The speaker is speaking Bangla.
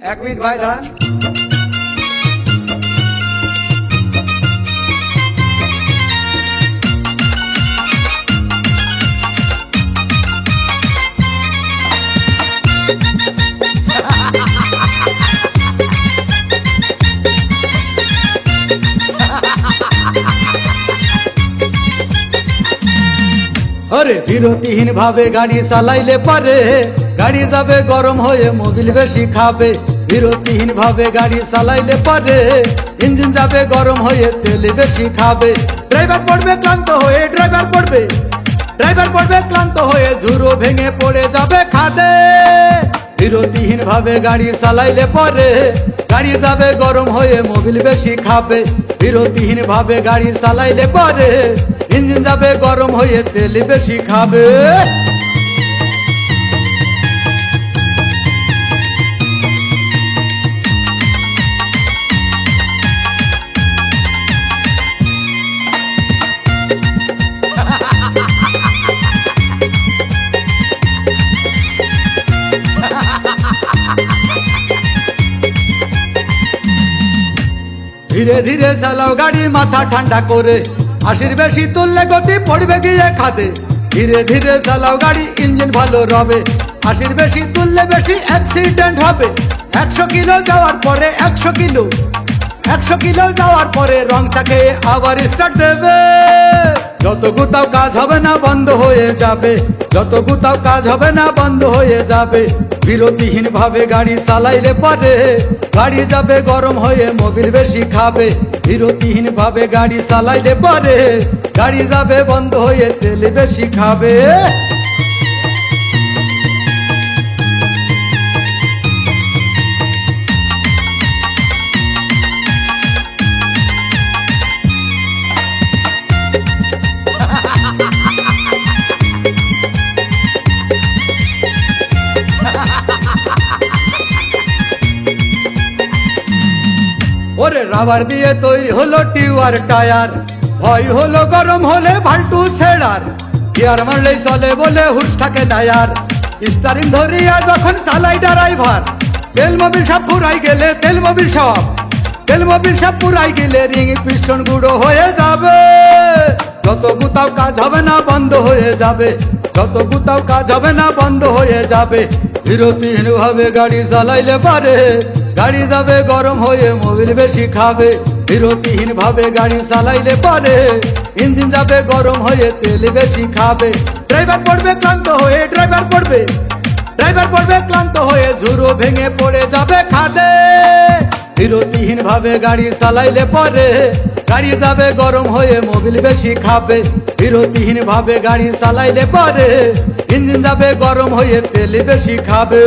এক মিনিট ভাই দাঁড়ান। अरे বিরতিহীন ভাবে গাড়ি চালাইলে পারে গাড়ি যাবে গরম হয়ে মোবিল বেশি খাবে। বিরতিহীন ভাবে গাড়ি চালাইলে পারে ইঞ্জিন যাবে গরম হয়ে তেল বেশি খাবে। ড্রাইভার পড়বে ক্লান্ত হয়ে ড্রাইভার পড়বে ক্লান্ত হয়ে ঝুরো ভেঙে পড়ে যাবে খাদে। বিরতিহীন ভাবে গাড়ি চালাইলে পারে গাড়ি যাবে গরম হয়ে মোবিল বেশি খাবে। বিরতিহীন ভাবে গাড়ি চালাইলে পারে ইঞ্জিন যাবে গরম হয়ে তেল বেশি খাবে। ধীরে ধীরে চালাও গাড়ি মাথা ঠান্ডা করে, 80 বেশি তুললে গতি পড়বে গিয়ে খাদে। ধীরে ধীরে চালাও গাড়ি ইঞ্জিন ভালো রবে, 80 বেশি তুললে বেশি অ্যাক্সিডেন্ট হবে। 100 কিলো যাওয়ার পরে 100 কিলো যাওয়ার পরে রং চাকে আবার স্টার্ট দেবে। যত গুতাও কাজ হবে না বন্ধ হয়ে যাবে, যত গুতাও কাজ হবে না বন্ধ হয়ে যাবে। বিরতিহীন ভাবে গাড়ি চালাইলে পারে গাড়ি যাবে গরম হয়ে মোবিল বেশি খাবে। বিরতিহীন ভাবে গাড়ি চালাইলে পারে গাড়ি যাবে বন্ধ হয়ে তেল বেশি খাবে। ওরে রাবার দিয়ে তৈরি হলো টিউবার টায়ার, ভয় হলো গরম হলে ভাল্টু ছেড়ার। গিয়ার মারলেই চলে বলে হুশ থাকে টায়ার, স্টারিং ধরিয়া যখন চালাই ড্রাইভার। তেল মোবিল সব পুরাই গেলে তেল মোবিল সব পুরাই গেলে রিং পিস্টন গুঁড়ো হয়ে যাবে। যত গুতাও কাজ হবে না বন্ধ হয়ে যাবে, যত গুতাও কাজ হবে না বন্ধ হয়ে যাবে। বিরতিহীন ভাবে গাড়ি চালাইলে পারে গাড়ি যাবে গরম হয়ে মোবিল বেশি খাবে। বিরতিহীন ভাবে গাড়ি চালাইলে পারে ইঞ্জিন যাবে গরম হয়ে তেল বেশি খাবে। ড্রাইভার পড়বে ক্লান্ত হয়ে ঝুরো ভেঙে পড়ে যাবে খাদে। বিরতিহীন ভাবে গাড়ি চালাইলে পারে গাড়ি যাবে গরম হয়ে মোবিল বেশি খাবে। বিরতিহীন ভাবে গাড়ি চালাইলে পারে ইঞ্জিন যাবে গরম হয়ে তেল বেশি খাবে।